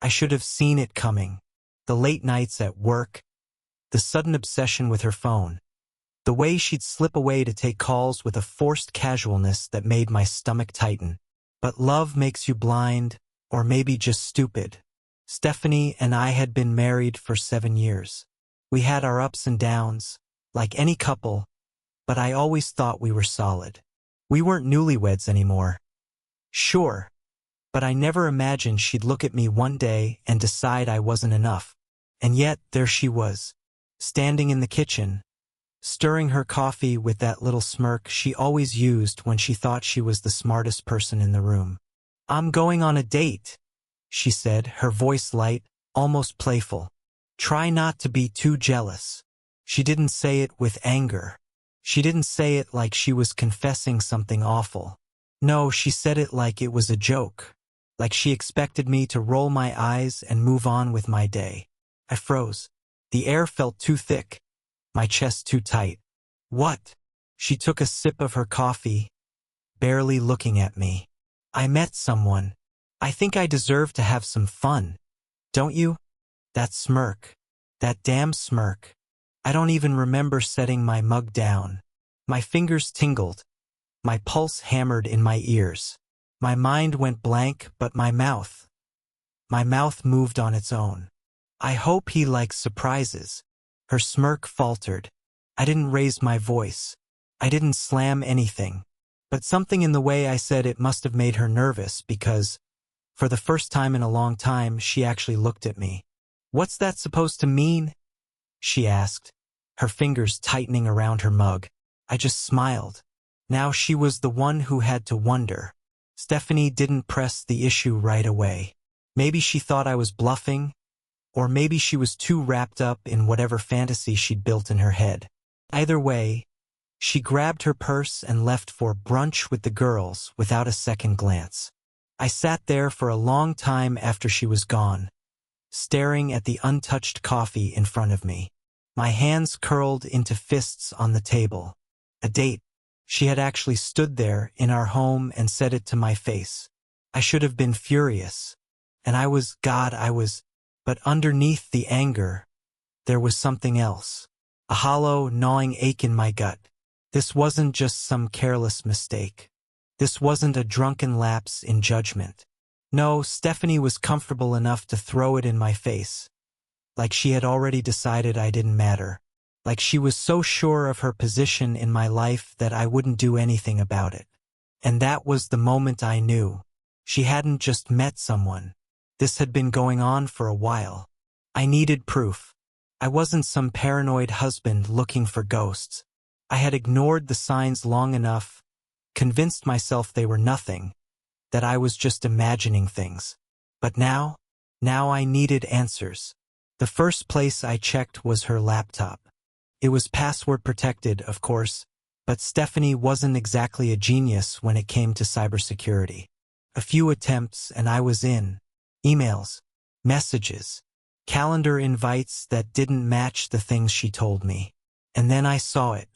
I should have seen it coming. The late nights at work, the sudden obsession with her phone, the way she'd slip away to take calls with a forced casualness that made my stomach tighten. But love makes you blind, or maybe just stupid. Stephanie and I had been married for 7 years. We had our ups and downs, like any couple, but I always thought we were solid. We weren't newlyweds anymore. Sure, but I never imagined she'd look at me one day and decide I wasn't enough. And yet, there she was, standing in the kitchen, stirring her coffee with that little smirk she always used when she thought she was the smartest person in the room. "I'm going on a date," she said, her voice light, almost playful. "Try not to be too jealous." She didn't say it with anger. She didn't say it like she was confessing something awful. No, she said it like it was a joke, like she expected me to roll my eyes and move on with my day. I froze. The air felt too thick, my chest too tight. "What?" She took a sip of her coffee, barely looking at me. "I met someone. I think I deserve to have some fun. Don't you?" That smirk. That damn smirk. I don't even remember setting my mug down. My fingers tingled. My pulse hammered in my ears. My mind went blank, but my mouth moved on its own. "I hope he likes surprises." Her smirk faltered. I didn't raise my voice. I didn't slam anything. But something in the way I said it must have made her nervous because, for the first time in a long time, she actually looked at me. "What's that supposed to mean?" she asked, her fingers tightening around her mug. I just smiled. Now she was the one who had to wonder. Stephanie didn't press the issue right away. Maybe she thought I was bluffing, or maybe she was too wrapped up in whatever fantasy she'd built in her head. Either way, she grabbed her purse and left for brunch with the girls without a second glance. I sat there for a long time after she was gone, staring at the untouched coffee in front of me. My hands curled into fists on the table. A date. She had actually stood there in our home and said it to my face. I should have been furious. And I was. But underneath the anger, there was something else. A hollow, gnawing ache in my gut. This wasn't just some careless mistake. This wasn't a drunken lapse in judgment. No, Stephanie was comfortable enough to throw it in my face. Like she had already decided I didn't matter. Like she was so sure of her position in my life that I wouldn't do anything about it. And that was the moment I knew. She hadn't just met someone. This had been going on for a while. I needed proof. I wasn't some paranoid husband looking for ghosts. I had ignored the signs long enough, convinced myself they were nothing, that I was just imagining things. But now I needed answers. The first place I checked was her laptop. It was password protected, of course, but Stephanie wasn't exactly a genius when it came to cybersecurity. A few attempts and I was in. Emails, messages, calendar invites that didn't match the things she told me. And then I saw it.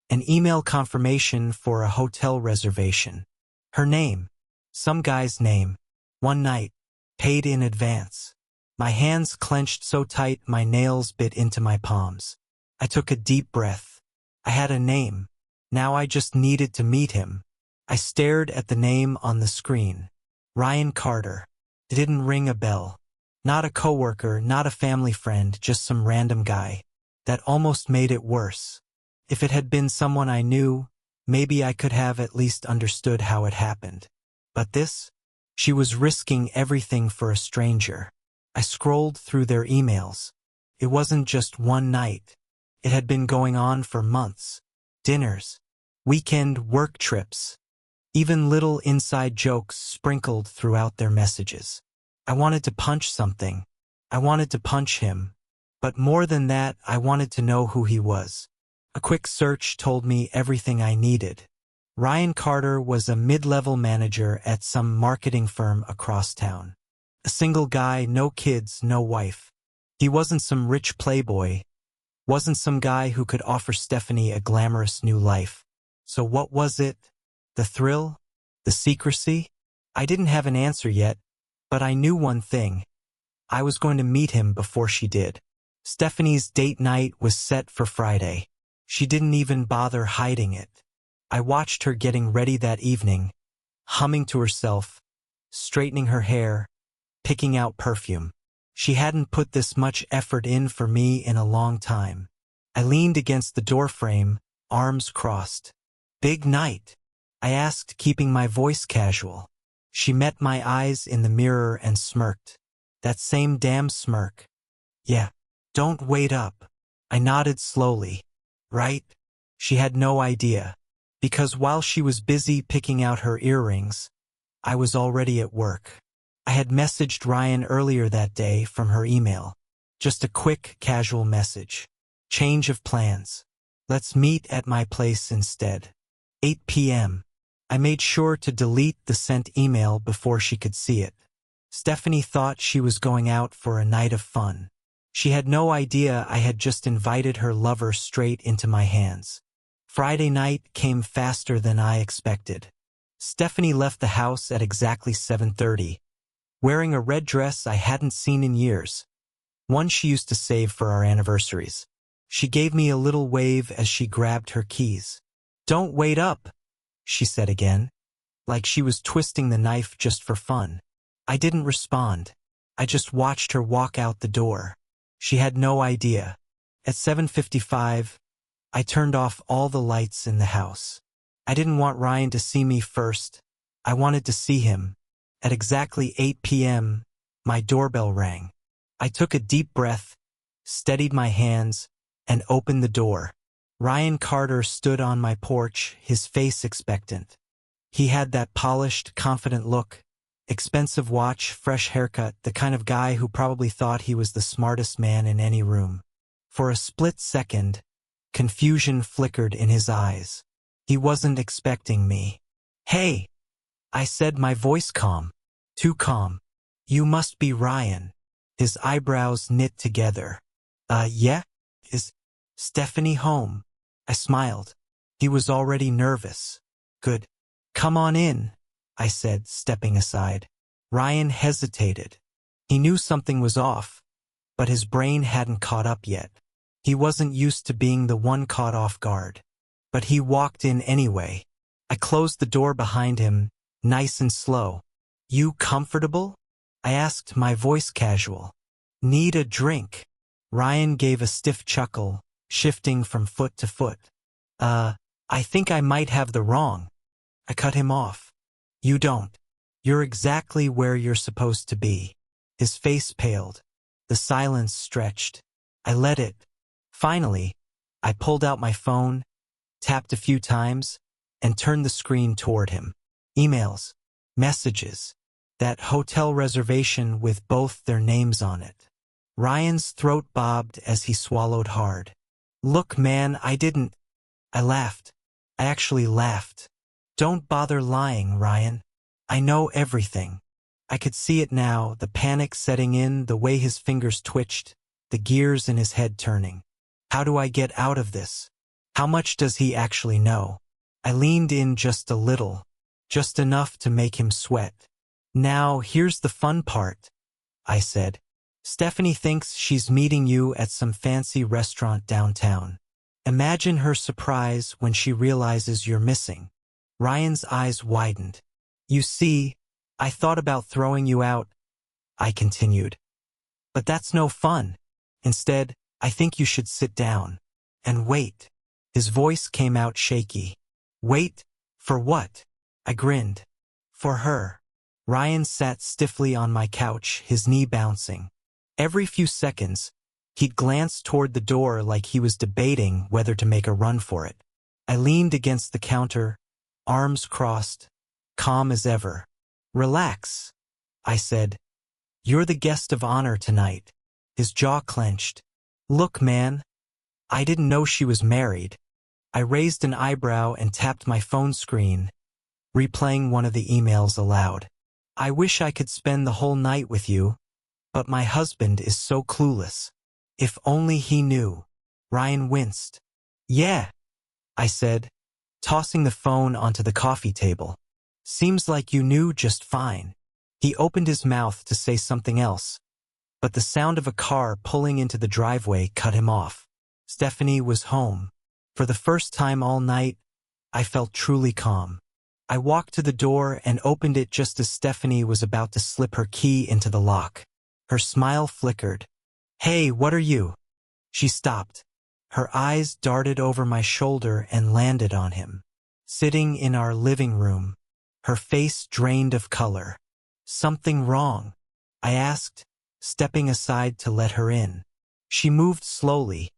An email confirmation for a hotel reservation. Her name. Some guy's name. One night. Paid in advance. My hands clenched so tight my nails bit into my palms. I took a deep breath. I had a name. Now I just needed to meet him. I stared at the name on the screen. Ryan Carter. It didn't ring a bell. Not a coworker, not a family friend, just some random guy. That almost made it worse. If it had been someone I knew, maybe I could have at least understood how it happened. But this? She was risking everything for a stranger. I scrolled through their emails. It wasn't just one night. It had been going on for months. Dinners, weekend work trips, even little inside jokes sprinkled throughout their messages. I wanted to punch something. I wanted to punch him. But more than that, I wanted to know who he was. A quick search told me everything I needed. Ryan Carter was a mid-level manager at some marketing firm across town. A single guy, no kids, no wife. He wasn't some rich playboy. Wasn't some guy who could offer Stephanie a glamorous new life. So what was it? The thrill? The secrecy? I didn't have an answer yet, but I knew one thing. I was going to meet him before she did. Stephanie's date night was set for Friday. She didn't even bother hiding it. I watched her getting ready that evening, humming to herself, straightening her hair, picking out perfume. She hadn't put this much effort in for me in a long time. I leaned against the doorframe, arms crossed. "Big night?" I asked, keeping my voice casual. She met my eyes in the mirror and smirked. That same damn smirk. "Yeah. Don't wait up." I nodded slowly. "Right?" She had no idea, because while she was busy picking out her earrings, I was already at work. I had messaged Ryan earlier that day from her email. Just a quick, casual message. Change of plans. Let's meet at my place instead. 8 p.m. I made sure to delete the sent email before she could see it. Stephanie thought she was going out for a night of fun. She had no idea I had just invited her lover straight into my hands. Friday night came faster than I expected. Stephanie left the house at exactly 7:30, wearing a red dress I hadn't seen in years, one she used to save for our anniversaries. She gave me a little wave as she grabbed her keys. "Don't wait up," she said again, like she was twisting the knife just for fun. I didn't respond. I just watched her walk out the door. She had no idea. At 7:55, I turned off all the lights in the house. I didn't want Ryan to see me first. I wanted to see him. At exactly 8 p.m., my doorbell rang. I took a deep breath, steadied my hands, and opened the door. Ryan Carter stood on my porch, his face expectant. He had that polished, confident look, expensive watch, fresh haircut, the kind of guy who probably thought he was the smartest man in any room. For a split second, confusion flickered in his eyes. He wasn't expecting me. "Hey," I said, my voice calm. Too calm. "You must be Ryan." His eyebrows knit together. Yeah? Is Stephanie home?" I smiled. He was already nervous. "Good. Come on in," I said, stepping aside. Ryan hesitated. He knew something was off, but his brain hadn't caught up yet. He wasn't used to being the one caught off guard. But he walked in anyway. I closed the door behind him, nice and slow. "You comfortable?" I asked, my voice casual. "Need a drink?" Ryan gave a stiff chuckle, shifting from foot to foot. I think I might have the wrong." I cut him off. "You don't. You're exactly where you're supposed to be." His face paled. The silence stretched. I let it. Finally, I pulled out my phone, tapped a few times, and turned the screen toward him. Emails, messages, that hotel reservation with both their names on it. Ryan's throat bobbed as he swallowed hard. "Look, man, I didn't." I laughed. I actually laughed. "Don't bother lying, Ryan. I know everything." I could see it now, the panic setting in, the way his fingers twitched, the gears in his head turning. How do I get out of this? How much does he actually know? I leaned in just a little, just enough to make him sweat. "Now, here's the fun part," I said. "Stephanie thinks she's meeting you at some fancy restaurant downtown. Imagine her surprise when she realizes you're missing." Ryan's eyes widened. "You see, I thought about throwing you out," I continued. "But that's no fun. Instead, I think you should sit down and wait." His voice came out shaky. "Wait? For what?" I grinned. "For her." Ryan sat stiffly on my couch, his knee bouncing. Every few seconds, he'd glance toward the door like he was debating whether to make a run for it. I leaned against the counter, arms crossed, calm as ever. "Relax," I said. "You're the guest of honor tonight." His jaw clenched. "Look, man, I didn't know she was married." I raised an eyebrow and tapped my phone screen, replaying one of the emails aloud. "I wish I could spend the whole night with you, but my husband is so clueless. If only he knew." Ryan winced. "Yeah," I said, tossing the phone onto the coffee table. "Seems like you knew just fine." He opened his mouth to say something else, but the sound of a car pulling into the driveway cut him off. Stephanie was home. For the first time all night, I felt truly calm. I walked to the door and opened it just as Stephanie was about to slip her key into the lock. Her smile flickered. "Hey, what are you?" She stopped. Her eyes darted over my shoulder and landed on him. Sitting in our living room, her face drained of color. "Something wrong?" I asked, stepping aside to let her in. She moved slowly,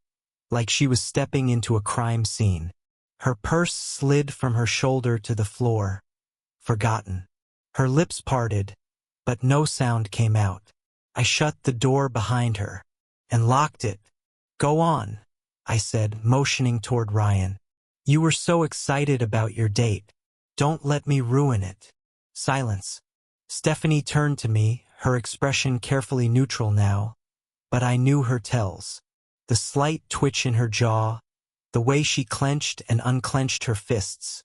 like she was stepping into a crime scene. Her purse slid from her shoulder to the floor. Forgotten. Her lips parted, but no sound came out. I shut the door behind her and locked it. "Go on," I said, motioning toward Ryan. "You were so excited about your date. Don't let me ruin it." Silence. Stephanie turned to me, her expression carefully neutral now, but I knew her tells. The slight twitch in her jaw, the way she clenched and unclenched her fists.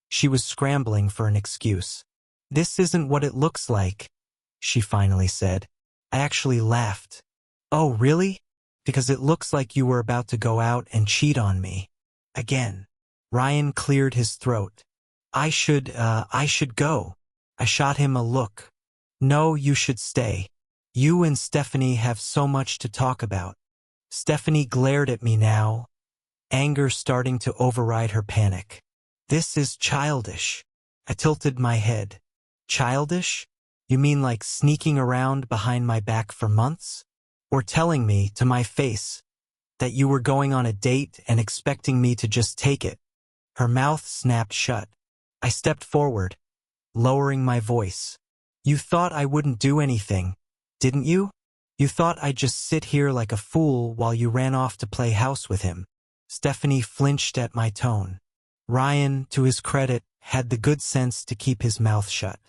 She was scrambling for an excuse. "This isn't what it looks like," she finally said. I actually laughed. "Oh, really? Because it looks like you were about to go out and cheat on me. Again." Ryan cleared his throat. I should go." I shot him a look. "No, you should stay. You and Stephanie have so much to talk about." Stephanie glared at me now, anger starting to override her panic. "This is childish." I tilted my head. "Childish? You mean like sneaking around behind my back for months? Or telling me to my face that you were going on a date and expecting me to just take it?" Her mouth snapped shut. I stepped forward, lowering my voice. "You thought I wouldn't do anything, didn't you? You thought I'd just sit here like a fool while you ran off to play house with him." Stephanie flinched at my tone. Ryan, to his credit, had the good sense to keep his mouth shut.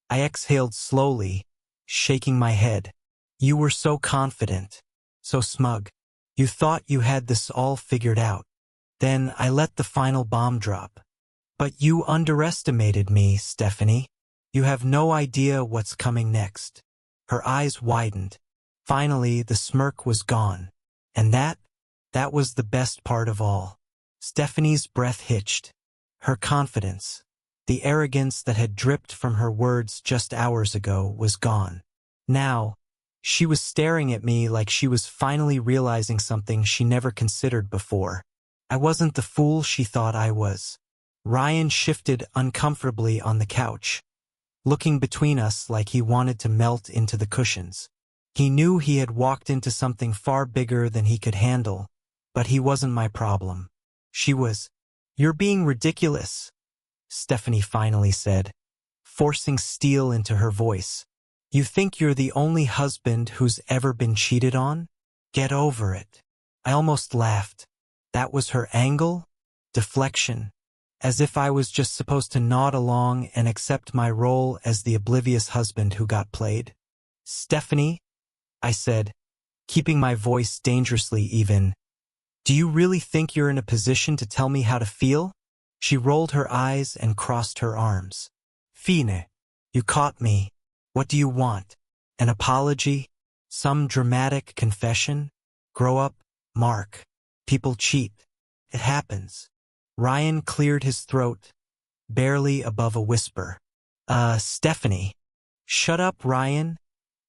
I exhaled slowly, shaking my head. "You were so confident, so smug. You thought you had this all figured out. Then I let the final bomb drop. But you underestimated me, Stephanie. You have no idea what's coming next." Her eyes widened. Finally, the smirk was gone. And that was the best part of all. Stephanie's breath hitched. Her confidence, the arrogance that had dripped from her words just hours ago, was gone. Now, she was staring at me like she was finally realizing something she never considered before. I wasn't the fool she thought I was. Ryan shifted uncomfortably on the couch, looking between us like he wanted to melt into the cushions. He knew he had walked into something far bigger than he could handle, but he wasn't my problem. She was. "You're being ridiculous," Stephanie finally said, forcing steel into her voice. "You think you're the only husband who's ever been cheated on? Get over it." I almost laughed. That was her angle? Deflection. As if I was just supposed to nod along and accept my role as the oblivious husband who got played. "Stephanie," I said, keeping my voice dangerously even, "do you really think you're in a position to tell me how to feel?" She rolled her eyes and crossed her arms. "Fine. You caught me. What do you want? An apology? Some dramatic confession? Grow up, Mark. People cheat. It happens." Ryan cleared his throat, barely above a whisper. Stephanie." "Shut up, Ryan,"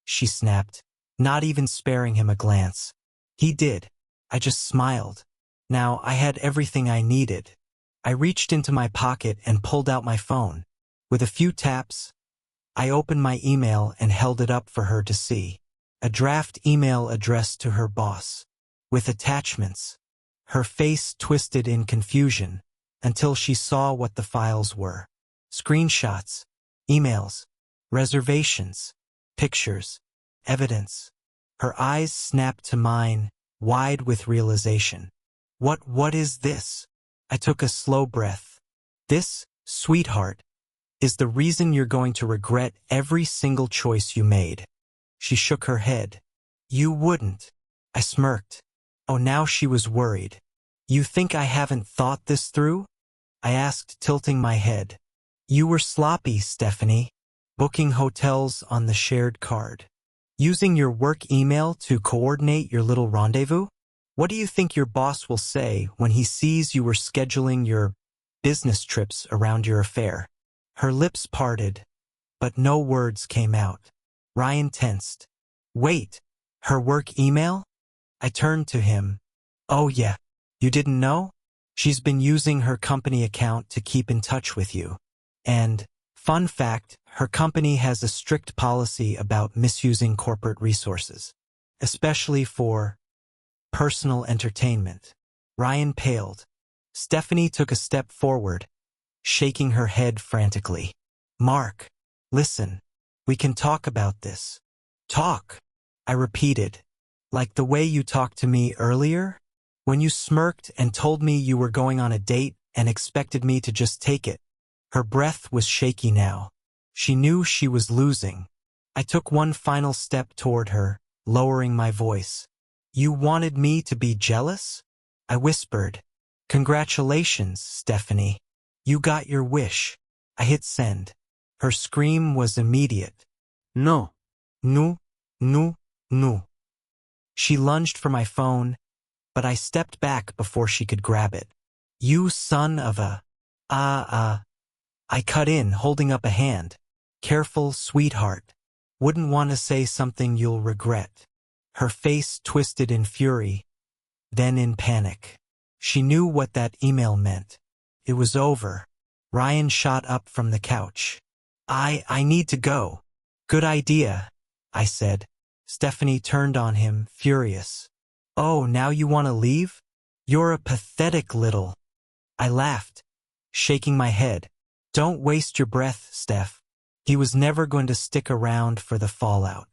she snapped, not even sparing him a glance. He did. I just smiled. Now I had everything I needed. I reached into my pocket and pulled out my phone. With a few taps, I opened my email and held it up for her to see. A draft email addressed to her boss, with attachments. Her face twisted in confusion until she saw what the files were. Screenshots, emails, reservations, pictures, evidence. Her eyes snapped to mine, wide with realization. What is this?" I took a slow breath. "This, sweetheart, is the reason you're going to regret every single choice you made." She shook her head. "You wouldn't." I smirked. Oh, now she was worried. "You think I haven't thought this through?" I asked, tilting my head. "You were sloppy, Stephanie, booking hotels on the shared card. Using your work email to coordinate your little rendezvous? What do you think your boss will say when he sees you were scheduling your business trips around your affair? Her lips parted, but no words came out. Ryan tensed. Wait, her work email? I turned to him. Oh yeah, you didn't know? She's been using her company account to keep in touch with you. And, fun fact, her company has a strict policy about misusing corporate resources, especially for personal entertainment. Ryan paled. Stephanie took a step forward, shaking her head frantically. Mark, listen, we can talk about this. Talk, I repeated. Like the way you talked to me earlier? When you smirked and told me you were going on a date and expected me to just take it. Her breath was shaky now. She knew she was losing. I took one final step toward her, lowering my voice. You wanted me to be jealous? I whispered. Congratulations, Stephanie. You got your wish. I hit send. Her scream was immediate. No. No, no, no. She lunged for my phone, but I stepped back before she could grab it. You son of a... I cut in, holding up a hand. Careful, sweetheart. Wouldn't want to say something you'll regret. Her face twisted in fury, then in panic. She knew what that email meant. It was over. Ryan shot up from the couch. I need to go. Good idea, I said. Stephanie turned on him, furious. Oh, now you want to leave? You're a pathetic little... I laughed, shaking my head. Don't waste your breath, Steph. He was never going to stick around for the fallout.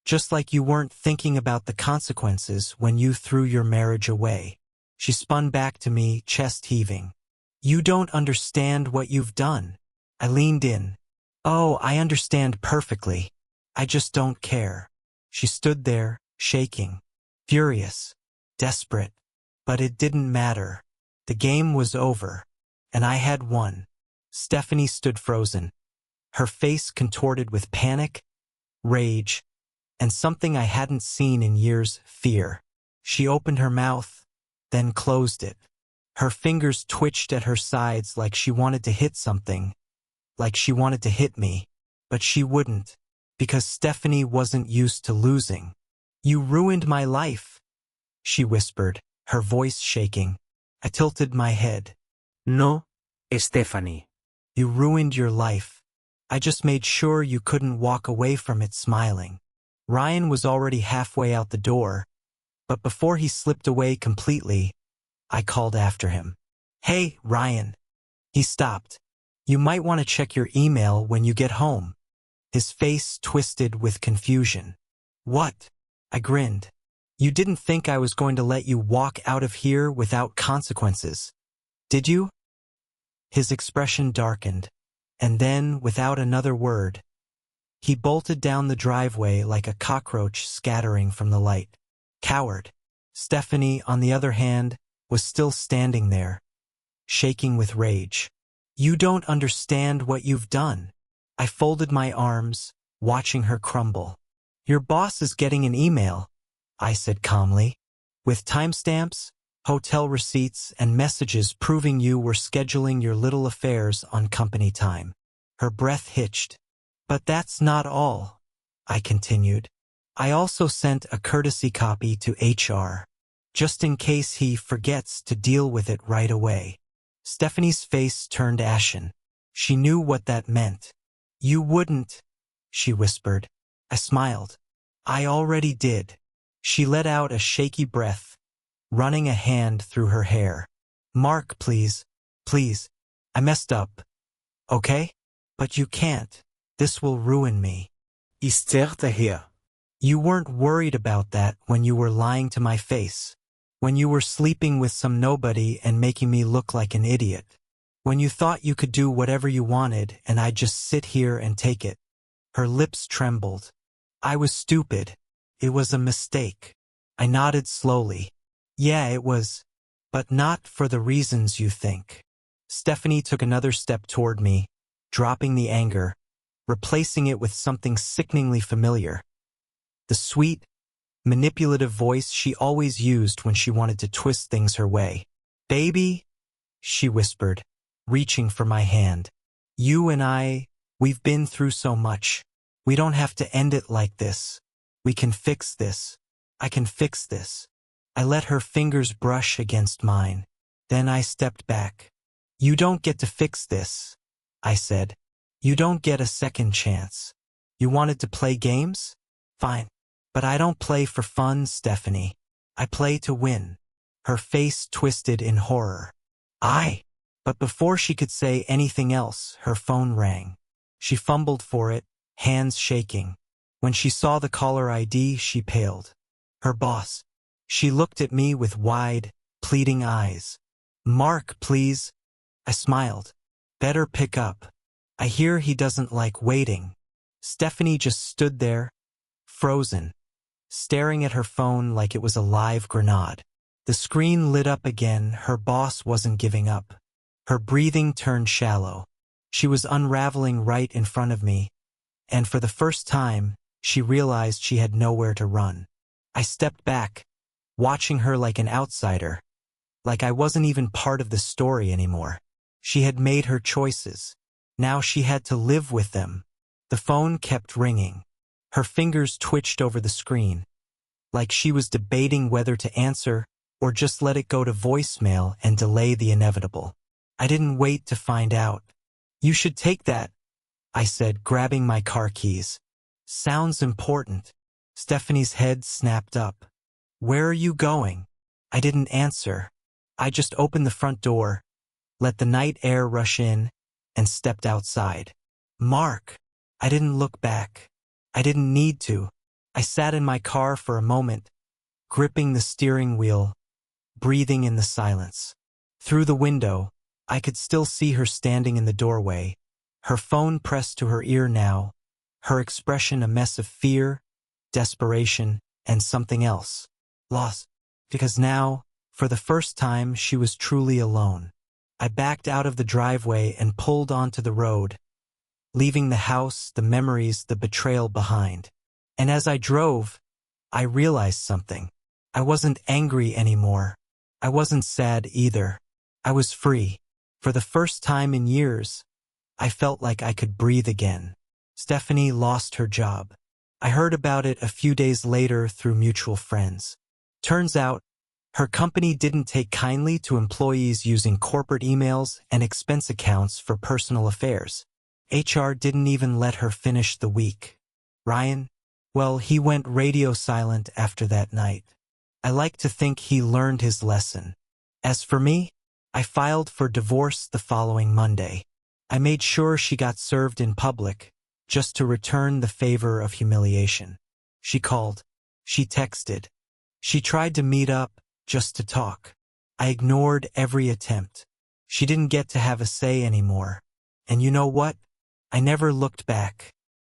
Just like you weren't thinking about the consequences when you threw your marriage away. She spun back to me, chest heaving. You don't understand what you've done. I leaned in. Oh, I understand perfectly. I just don't care. She stood there, shaking, furious, desperate. But it didn't matter. The game was over, and I had won. Stephanie stood frozen, her face contorted with panic, rage, and something I hadn't seen in years, fear. She opened her mouth, then closed it. Her fingers twitched at her sides like she wanted to hit something, like she wanted to hit me, but she wouldn't, because Stephanie wasn't used to losing. You ruined my life, she whispered, her voice shaking. I tilted my head. No, Stephanie. You ruined your life. I just made sure you couldn't walk away from it smiling. Ryan was already halfway out the door, but before he slipped away completely, I called after him. Hey, Ryan. He stopped. You might want to check your email when you get home. His face twisted with confusion. What? I grinned. You didn't think I was going to let you walk out of here without consequences, did you? His expression darkened, and then, without another word, he bolted down the driveway like a cockroach scattering from the light. Coward. Stephanie, on the other hand, was still standing there, shaking with rage. You don't understand what you've done. I folded my arms, watching her crumble. Your boss is getting an email, I said calmly, with timestamps, hotel receipts, and messages proving you were scheduling your little affairs on company time. Her breath hitched. But that's not all, I continued. I also sent a courtesy copy to HR, just in case he forgets to deal with it right away. Stephanie's face turned ashen. She knew what that meant. You wouldn't, she whispered. I smiled. I already did. She let out a shaky breath, running a hand through her hair. Mark, please, please. I messed up. Okay? But you can't. This will ruin me. Hysterique here. You weren't worried about that when you were lying to my face. When you were sleeping with some nobody and making me look like an idiot. When you thought you could do whatever you wanted and I'd just sit here and take it. Her lips trembled. I was stupid. It was a mistake. I nodded slowly. Yeah, it was. But not for the reasons you think. Stephanie took another step toward me, dropping the anger, replacing it with something sickeningly familiar. the sweet, manipulative voice she always used when she wanted to twist things her way. "Baby," she whispered, reaching for my hand. "You and we've been through so much. We don't have to end it like this. We can fix this. I can fix this." I let her fingers brush against mine. Then I stepped back. "You don't get to fix this," I said. "You don't get a second chance. You wanted to play games? Fine. But I don't play for fun, Stephanie. I play to win." Her face twisted in horror. But before she could say anything else, her phone rang. She fumbled for it, hands shaking. When she saw the caller ID, she paled. Her boss. She looked at me with wide, pleading eyes. "Mark, please." I smiled. "Better pick up. I hear he doesn't like waiting." Stephanie just stood there, frozen, staring at her phone like it was a live grenade. The screen lit up again. Her boss wasn't giving up. Her breathing turned shallow. She was unraveling right in front of me, and for the first time, she realized she had nowhere to run. I stepped back, watching her like an outsider, like I wasn't even part of the story anymore. She had made her choices. Now she had to live with them. The phone kept ringing. Her fingers twitched over the screen, like she was debating whether to answer or just let it go to voicemail and delay the inevitable. I didn't wait to find out. "You should take that," I said, grabbing my car keys. "Sounds important." Stephanie's head snapped up. "Where are you going?" I didn't answer. I just opened the front door, let the night air rush in, and stepped outside. "Mark." I didn't look back. I didn't need to. I sat in my car for a moment, gripping the steering wheel, breathing in the silence. Through the window, I could still see her standing in the doorway, her phone pressed to her ear now, her expression a mess of fear, desperation, and something else. Loss. Because now, for the first time, she was truly alone. I backed out of the driveway and pulled onto the road, leaving the house, the memories, the betrayal behind. And as I drove, I realized something. I wasn't angry anymore. I wasn't sad either. I was free. For the first time in years, I felt like I could breathe again. Stephanie lost her job. I heard about it a few days later through mutual friends. Turns out, her company didn't take kindly to employees using corporate emails and expense accounts for personal affairs. HR didn't even let her finish the week. Ryan? Well, he went radio silent after that night. I like to think he learned his lesson. As for me, I filed for divorce the following Monday. I made sure she got served in public, just to return the favor of humiliation. She called. She texted. She tried to meet up, just to talk. I ignored every attempt. She didn't get to have a say anymore. And you know what? I never looked back.